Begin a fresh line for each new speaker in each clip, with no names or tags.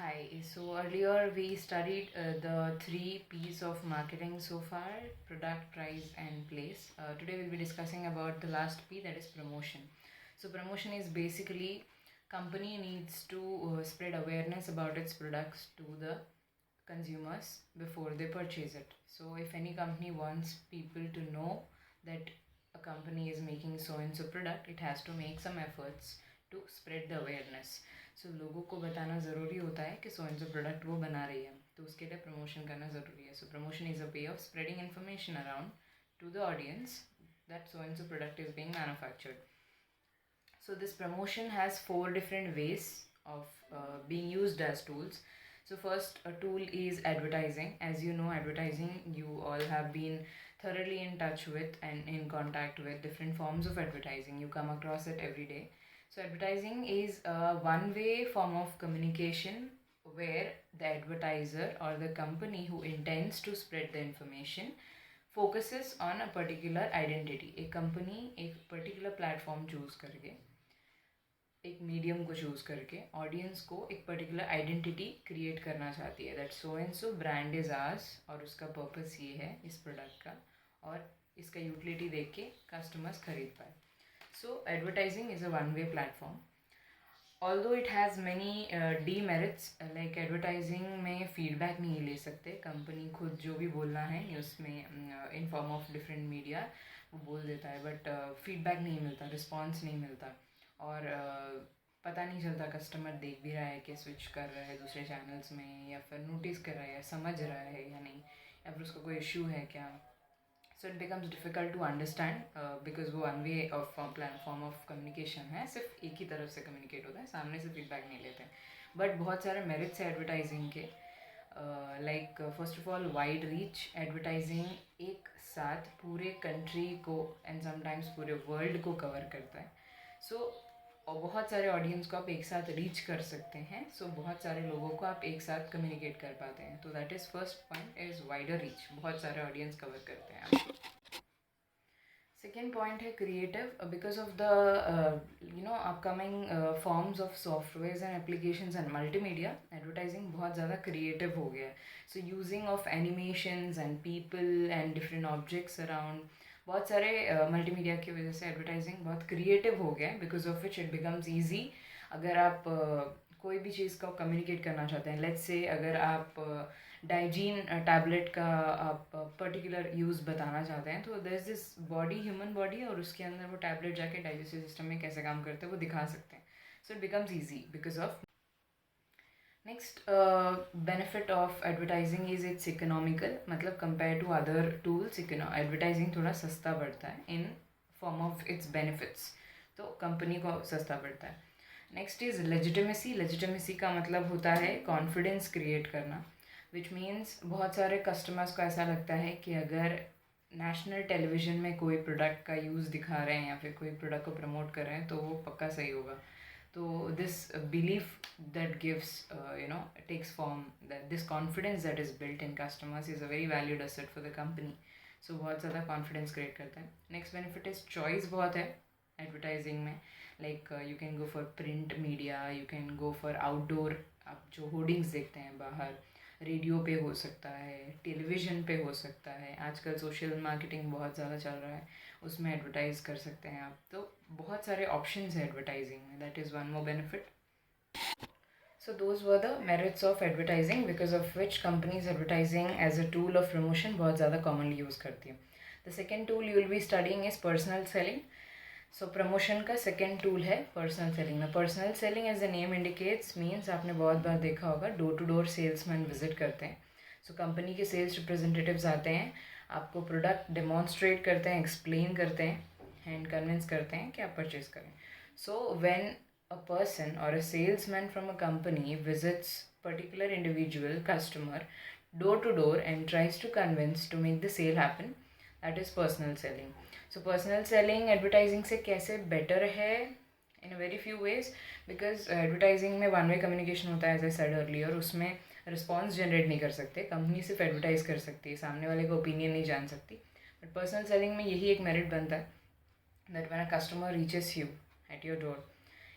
Hi. So earlier we studied the three P's of marketing so far: product, price, and place. Today we'll be discussing about the last P, that is promotion. So promotion is basically company needs to spread awareness about its products to the consumers before they purchase it. So if any company wants people to know that a company is making so and so product, it has to make some efforts to spread the awareness. सो लोगों को बताना ज़रूरी होता है कि सो and so product वो बना रही है, तो उसके लिए प्रमोशन करना ज़रूरी है. So promotion is a way of spreading information around to the audience that so and so product is being manufactured. So this promotion has four different ways of being used as tools. So first, a tool is advertising. As you know, advertising, you all have been thoroughly in touch with and in contact with different forms of advertising. You come across it every day. So advertising is a one-way form of communication where the advertiser or the company who intends to spread the information focuses on a particular identity. A company एक particular platform choose करके, एक medium को choose करके audience को एक particular identity create करना चाहती है, that so and so brand is ours, और उसका पर्पस ये है इस प्रोडक्ट का, और इसका यूटिलिटी देख के कस्टमर्स खरीद पाए. So advertising is a one-way platform. Although it has many demerits, like advertising में feedback नहीं ले सकते. कंपनी खुद जो भी बोलना है न्यूज़ में in form of different media वो बोल देता है, बट फीडबैक नहीं मिलता, रिस्पॉन्स नहीं मिलता, और पता नहीं चलता कस्टमर देख भी रहा है कि स्विच कर रहा है दूसरे चैनल्स में, या फिर नोटिस कर रहा है, या समझ रहा है या नहीं, या फिर उसका कोई इशू है क्या. So it becomes difficult to understand because वो one way of form of communication है, सिर्फ एक ही तरफ से कम्युनिकेट होता है, सामने से फीडबैक नहीं लेते हैं. बट बहुत सारे मेरिट्स है एडवर्टाइजिंग के, like first of all wide reach. Advertising एक साथ पूरे कंट्री को एंड समटाइम्स पूरे वर्ल्ड को कवर करता है. सो और बहुत सारे ऑडियंस को आप एक साथ रीच कर सकते हैं. सो बहुत सारे लोगों को आप एक साथ कम्युनिकेट कर पाते हैं. तो that is first point is wider reach, बहुत सारे ऑडियंस कवर करते हैं आप. सेकेंड पॉइंट है creative. Because of the upcoming forms of software and applications and multimedia, advertising बहुत ज़्यादा क्रिएटिव हो गया है. So using of animations and people and different objects around, बहुत सारे मल्टीमीडिया की वजह से एडवर्टाइजिंग बहुत क्रिएटिव हो गया है, because of which it becomes easy. अगर आप कोई भी चीज़ का कम्युनिकेट करना चाहते हैं, लेट्स से अगर आप डाइजीन टैबलेट का आप पर्टिकुलर यूज़ बताना चाहते हैं, तो there is this body, human body, और उसके अंदर वो टैबलेट जाके डाइजेस्टिव सिस्टम में कैसे काम करते हैं वो दिखा सकते हैं. So it becomes easy because of. Next benefit of advertising is it's economical. मतलब compare to other tools, advertising थोड़ा सस्ता पड़ता है in form of its benefits, तो कंपनी को सस्ता पड़ता है. Next is legitimacy. लेजिटिमेसी का मतलब होता है कॉन्फिडेंस क्रिएट करना, विच मीन्स बहुत सारे कस्टमर्स को ऐसा लगता है कि अगर नेशनल टेलीविज़न में कोई प्रोडक्ट का यूज़ दिखा रहे हैं या फिर कोई प्रोडक्ट को प्रमोट कर रहे हैं तो वो पक्का सही होगा. तो this belief that gives takes form, that this confidence that is built in customers is a very valued asset for the company. सो बहुत ज़्यादा कॉन्फिडेंस क्रिएट करता है. नेक्स्ट बेनिफिट इज़ चॉइस बहुत है एडवर्टाइजिंग में. Like you can go for print media, you can go for outdoor. आप जो होर्डिंग्स देखते हैं बाहर, रेडियो पे हो सकता है, टेलीविज़न पे हो सकता है, आजकल सोशल मार्केटिंग बहुत ज़्यादा चल रहा है, उसमें एडवर्टाइज़ कर सकते हैं आप. तो बहुत सारे ऑप्शंस हैं एडवर्टाइजिंग में. That is one more benefit. So those were the merits of advertising, because of which companies advertising as a tool of promotion बहुत ज़्यादा commonly use करती है. The second tool you will be studying is personal selling. So promotion का second tool है personal selling. Now personal selling, as the name indicates, means आपने बहुत बार देखा होगा door to door salesman visit करते हैं. So company के sales representatives आते हैं, आपको product demonstrate करते हैं, explain करते हैं and convince करते हैं कि आप purchase करें. So when a person or a salesman from a company visits particular individual customer door to door and tries to convince to make the sale happen, that is personal selling. So personal selling advertising से कैसे better है? In a very few ways, because advertising में one way communication होता है, as I said earlier. उसमें response generate नहीं कर सकते, कंपनी सिर्फ advertise कर सकती है, सामने वाले का opinion नहीं जान सकती. But personal selling में यही एक merit बनता है, that when a customer reaches you at your door,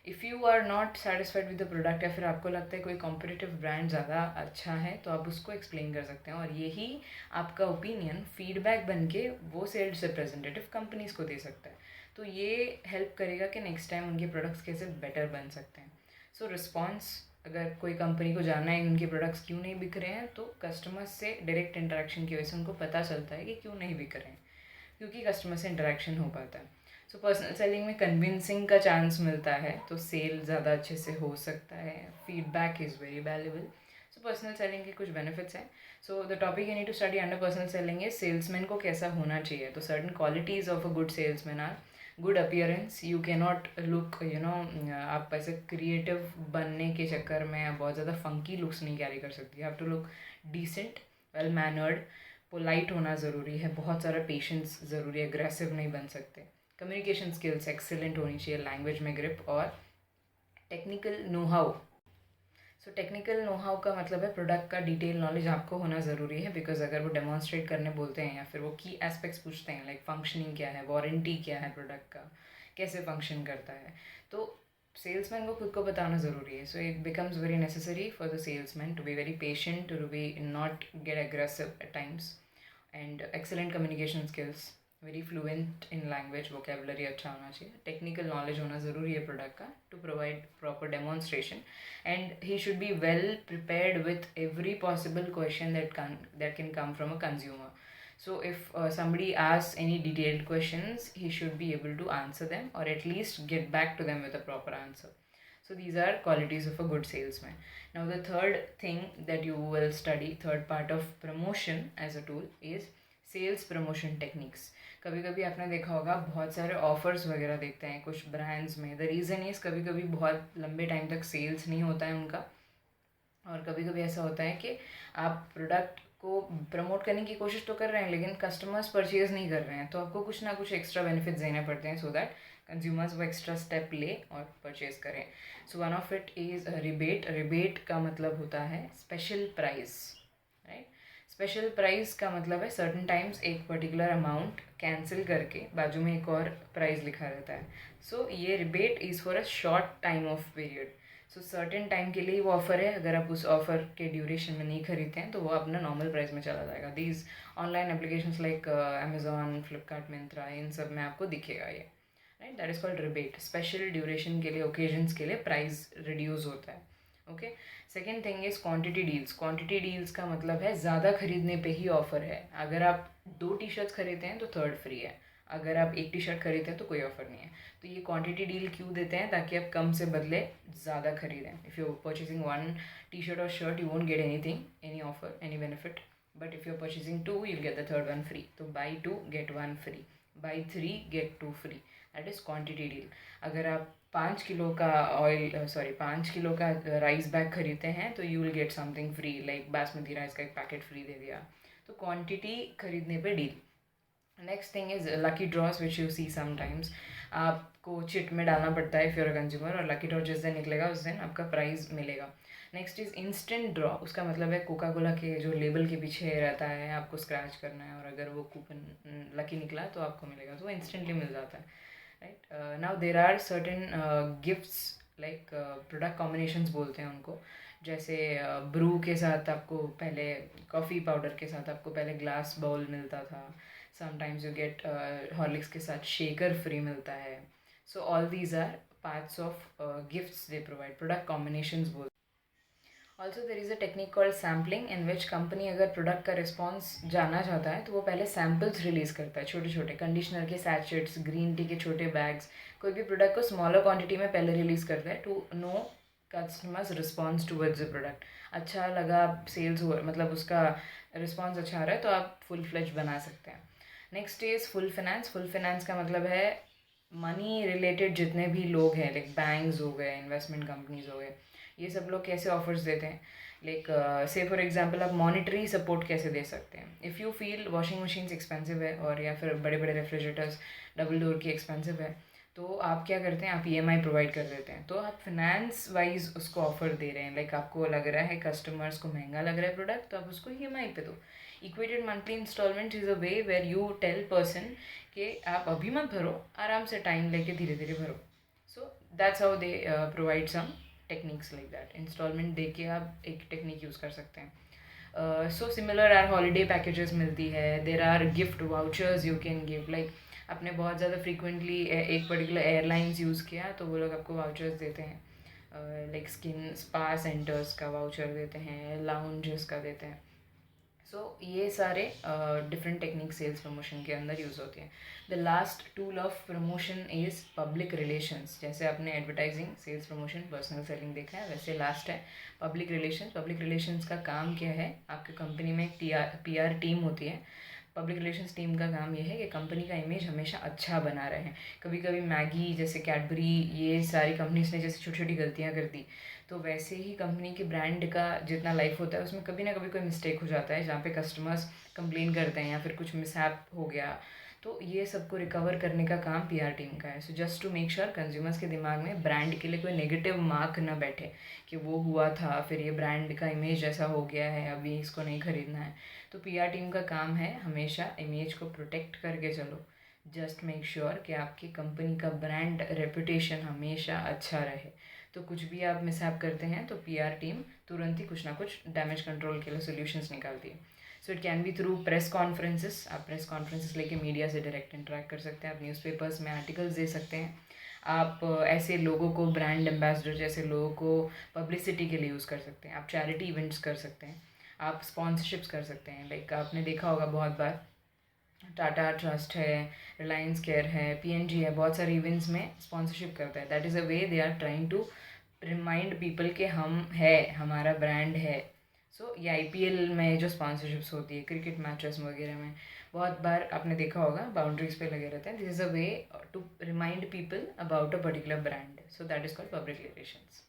if you are not satisfied with the product या फिर आपको लगता है कोई कॉम्पिटिटिव ब्रांड ज़्यादा अच्छा है, तो आप उसको एक्सप्लेन कर सकते हैं और यही आपका ओपिनियन फीडबैक बन के वो सेल्स रिप्रेजेंटेटिव कंपनीज़ को दे सकता है। तो ये हेल्प करेगा कि नेक्स्ट टाइम उनके प्रोडक्ट्स कैसे बेटर बन सकते हैं। सो रिस्पॉन्स, अगर कोई कंपनी को जानना है उनके प्रोडक्ट्स क्यों नहीं बिक रहे हैं, तो कस्टमर्स से डायरेक्ट इंटरेक्शन की वजह से उनको पता चलता है कि क्यों नहीं बिक रहे हैं, क्योंकि कस्टमर से इंटरेक्शन हो पाता है। सो पर्सनल सेलिंग में कन्विंसिंग का चांस मिलता है, तो सेल ज़्यादा अच्छे से हो सकता है। Feedback is very valuable. So personal selling के कुछ बेनिफिट्स हैं। So the topic you need to study under personal selling है सेल्समैन को कैसा होना चाहिए। तो certain qualities of a good salesman are good appearance. You can not look आप ऐसे क्रिएटिव बनने के चक्कर में आप बहुत ज़्यादा फंकी लुक्स नहीं कैरी कर सकती। You have to look decent, well mannered, polite होना ज़रूरी है, बहुत सारा पेशेंस ज़रूरी है, अग्रेसिव नहीं बन सकते। कम्युनिकेशन स्किल्स एक्सेलेंट होनी चाहिए, लैंग्वेज में ग्रिप और technical know how. So technical know how का मतलब है प्रोडक्ट का डिटेल नॉलेज आपको होना ज़रूरी है, बिकॉज अगर वो डेमॉन्स्ट्रेट करने बोलते हैं या फिर वो की एस्पेक्ट्स पूछते हैं लाइक फंक्शनिंग क्या है, वारंटी क्या है, प्रोडक्ट का कैसे फंक्शन करता है, तो सेल्समैन को खुद को बताना ज़रूरी है। So it becomes very necessary for the salesman to be very patient, to be not get aggressive at times, and excellent communication skills, very fluent in language, vocabulary अच्छा होना चाहिए, टेक्निकल नॉलेज होना ज़रूरी है प्रोडक्ट का to provide proper demonstration, and he should be well prepared with every possible question that can come from a consumer. So if somebody asks any detailed questions, he should be able to answer them or at least get back to them with a proper answer. So these are qualities of a good salesman. Now the third thing that you will study, third part of promotion as a tool, is sales promotion techniques. कभी कभी आपने देखा होगा बहुत सारे offers वगैरह देखते हैं कुछ ब्रांड्स में। द रीज़न इज़ कभी कभी बहुत लंबे टाइम तक सेल्स नहीं होता है उनका, और कभी कभी ऐसा होता है कि आप प्रोडक्ट को प्रमोट करने की कोशिश तो कर रहे हैं लेकिन कस्टमर्स परचेज़ नहीं कर रहे हैं, तो आपको कुछ ना कुछ एक्स्ट्रा बेनिफिट्स देने पड़ते हैं सो दैट कंज्यूमर्स वो एक्स्ट्रा स्टेप ले और परचेज़ करें। So one of it is rebate. Rebate का मतलब होता है special price, right. Special price का मतलब है सर्टन टाइम्स एक पर्टिकुलर अमाउंट कैंसिल करके बाजू में एक और प्राइस लिखा रहता है। सो ये rebate is for a short time of period. So certain time के लिए वो ऑफ़र है, अगर आप उस ऑफ़र के ड्यूरेशन में नहीं खरीदते हैं तो वो अपना नॉर्मल प्राइस में चला जाएगा। These online applications like Amazon, Flipkart, Myntra, इन सब में आपको दिखेगा ये, right. That is called rebate. Special duration के लिए, ओकेजन्स के लिए प्राइस रिड्यूस होता है। Okay. Second thing is quantity deals. Quantity deals का मतलब है ज़्यादा खरीदने पे ही ऑफ़र है। अगर आप 2 टी शर्ट्स खरीदते हैं तो थर्ड फ्री है, अगर आप 1 टी शर्ट खरीदते हैं तो कोई ऑफ़र नहीं है। तो ये क्वांटिटी डील क्यों देते हैं, ताकि आप कम से बदले ज़्यादा खरीदें। If you purchasing 1 T shirt और shirt you won't get anything, any offer, any benefit, but if you are purchasing 2 you get the third one free. तो buy 2 get 1 free, buy 3 get 2 free, that is quantity deal. अगर आप 5 kilo का 5 kilo का rice bag खरीदते हैं तो you will get something free, like basmati rice का एक पैकेट फ्री दे दिया। तो क्वांटिटी खरीदने पे deal. Next thing is lucky draws which you see sometimes. आपको चिट में डालना पड़ता है इफ़ यूर अ कंज्यूमर, और लकी ड्रॉ जिस दिन निकलेगा उस दिन आपका प्राइज़ मिलेगा। Next is instant draw. उसका मतलब है कोका कोला के जो लेबल के पीछे रहता है आपको स्क्रैच करना है और अगर वो कूपन लकी निकला तो आपको मिलेगा, तो वो इंस्टेंटली मिल जाता है, right. Now there are certain gifts like product combinations बोलते हैं उनको। जैसे ब्रू के साथ आपको पहले, कॉफ़ी पाउडर के साथ आपको पहले ग्लास बाउल मिलता था। समटाइम्स यू गेट हॉर्लिक्स के साथ शेकर फ्री मिलता है। So all these are parts of gifts they provide, product combinations बोल। Also there is a technique called sampling, in which company अगर प्रोडक्ट का रिस्पॉन्स जानना चाहता है तो वो पहले सैम्पल्स रिलीज़ करता है, छोटे छोटे कंडीशनर के सैचेट्स, ग्रीन टी के छोटे बैग्स, कोई भी प्रोडक्ट को स्मॉलर क्वांटिटी में पहले रिलीज़ करता है to know customers response towards the product. अच्छा लगा, सेल्स हुआ, मतलब उसका रिस्पॉन्स अच्छा आ रहा है तो आप फुल फ्लेज बना सकते हैं। Next is full finance. Full finance का मतलब है मनी रिलेटेड जितने भी लोग हैं, लाइक बैंक्स हो गए, इन्वेस्टमेंट कंपनीज हो गए, ये सब लोग कैसे ऑफर्स देते हैं। लाइक से फॉर एग्जांपल आप मॉनिटरी सपोर्ट कैसे दे सकते हैं। If you feel washing machines expensive है और या फिर बड़े बड़े रेफ्रिजरेटर्स डबल डोर की एक्सपेंसिव है, तो आप क्या करते हैं, आप ईएमआई प्रोवाइड कर देते हैं, तो आप फिनेंस वाइज उसको ऑफर दे रहे हैं। लाइक आपको लग रहा है कस्टमर्स को महंगा लग रहा है प्रोडक्ट, तो आप उसको ईएमआई पे दो। Equated monthly installment is a way where you tell person कि आप अभी मत भरो, आराम से टाइम लेके धीरे धीरे भरो। So that's how they provide some techniques like that. Installment दे के आप एक टेक्निक यूज़ कर सकते हैं। So similar are holiday packages मिलती है, there are gift vouchers you can give. Like आपने बहुत ज़्यादा फ्रीक्वेंटली एक पर्टिकुलर एयरलाइंस यूज़ किया तो वो लोग आपको वाउचर्स देते हैं, लाइक स्किन स्पा सेंटर्स का वाउचर देते हैं, लाउंजेस का देते हैं। सो ये सारे डिफरेंट टेक्निक सेल्स प्रमोशन के अंदर यूज़ होती हैं। The last tool of promotion is public relations. जैसे आपने advertising, sales promotion, personal selling देखा है, वैसे लास्ट है पब्लिक रिलेशंस। पब्लिक रिलेशंस का काम क्या है? आपके कंपनी में एक PR टीम होती है। पब्लिक रिलेशंस टीम का काम ये है कि कंपनी का इमेज हमेशा अच्छा बना रहे हैं। कभी कभी मैगी जैसे कैडबरी, ये सारी कंपनीज ने जैसे छोटी छोटी गलतियाँ कर दी, तो वैसे ही कंपनी के ब्रांड का जितना लाइफ होता है उसमें कभी ना कभी कोई मिस्टेक हो जाता है जहाँ पे कस्टमर्स कंप्लेन करते हैं या फिर कुछ मिसहैप हो गया, तो ये सबको रिकवर करने का काम PR टीम का है। So just to make sure consumers के दिमाग में ब्रांड के लिए कोई नेगेटिव मार्क ना बैठे कि वो हुआ था फिर ये ब्रांड का इमेज ऐसा हो गया है, अभी इसको नहीं खरीदना है। तो PR टीम का काम है हमेशा इमेज को प्रोटेक्ट करके चलो। जस्ट मेक श्योर कि आपकी कंपनी का ब्रांड रेपुटेशन हमेशा अच्छा रहे। तो कुछ भी आप मिसहैप करते हैं तो PR टीम तुरंत ही कुछ ना कुछ डैमेज कंट्रोल के लिए सोल्यूशंस निकालती है। So it can be through press conferences. आप प्रेस कॉन्फ्रेंसेस लेके मीडिया से डायरेक्ट इंटरेक्ट कर सकते हैं, आप न्यूज़पेपर्स में आर्टिकल्स दे सकते हैं, आप ऐसे लोगों को, ब्रांड एम्बेसडर जैसे लोगों को पब्लिसिटी के लिए यूज़ कर सकते हैं, आप चैरिटी इवेंट्स कर सकते हैं, आप स्पॉन्सरशिप्स कर सकते हैं। लाइक आपने देखा होगा बहुत बार टाटा ट्रस्ट है, रिलायंस केयर है, PNG है, बहुत सारे इवेंट्स में स्पॉन्सरशिप करता है। That is a way they are trying to remind people के हम है, हमारा ब्रांड है। सो ये IPL में जो स्पॉन्सरशिप्स होती है, क्रिकेट मैचेस वगैरह में बहुत बार आपने देखा होगा बाउंड्रीज पे लगे रहते हैं। This is a way to remind people about a particular brand. So that is called public relations.